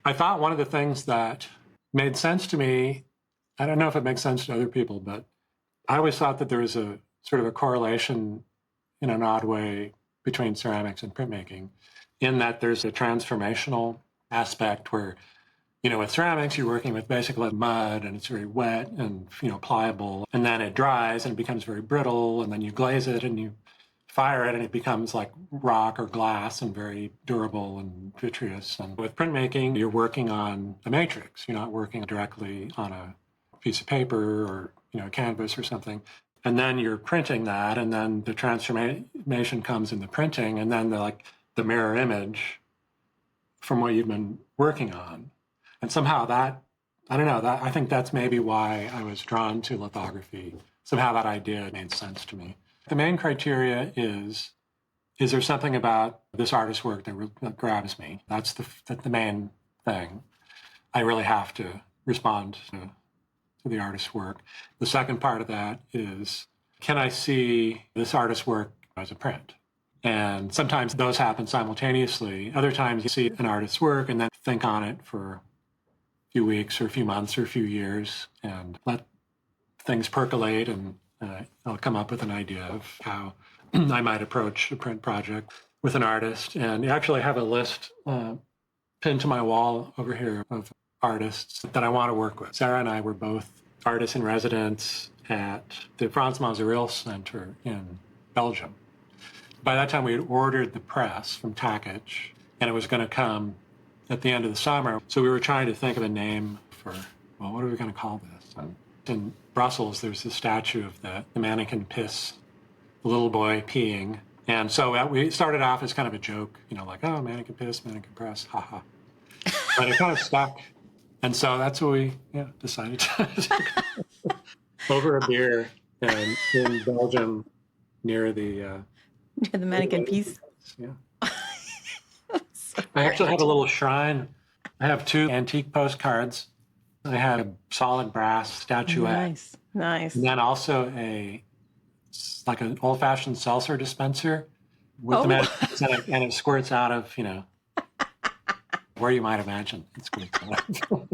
I thought one of the things that made sense to me, I don't know if it makes sense to other people, but I always thought that there was a sort of a correlation in an odd way between ceramics and printmaking, in that there's a transformational aspect where, with ceramics, you're working with basically mud and it's very wet and, pliable. And then it dries and it becomes very brittle. And then you glaze it and you fire it and it becomes like rock or glass and very durable and vitreous. And with printmaking, you're working on a matrix. You're not working directly on a piece of paper or, a canvas or something. And then you're printing that, and then the transformation comes in the printing, and then the mirror image from what you've been working on. And somehow I think that's maybe why I was drawn to lithography. Somehow that idea made sense to me. The main criteria is there something about this artist's work that grabs me? That's the main thing. I really have to respond to the artist's work. The second part of that is, can I see this artist's work as a print? And sometimes those happen simultaneously. Other times you see an artist's work and then think on it for a few weeks or a few months or a few years and let things percolate, and I'll come up with an idea of how I might approach a print project with an artist. And I actually have a list pinned to my wall over here of artists that I want to work with. Sarah and I were both artists in residence at the Frans Mazereel Center in Belgium. By that time, we had ordered the press from Takich, and it was going to come at the end of the summer. So we were trying to think of a name for, what are we going to call this? And in Brussels, there's a statue of the mannequin piss, the little boy peeing. And so we started off as kind of a joke, mannequin piss, mannequin press, haha. But it kind of stuck. And so that's what we decided to over a beer in Belgium near the mannequin piece. Yeah. I actually have a little shrine. I have 2 antique postcards. I had a solid brass statuette. Nice. And then also an old-fashioned seltzer dispenser with the mannequins in it, and it squirts out of, where you might imagine it squirts out of.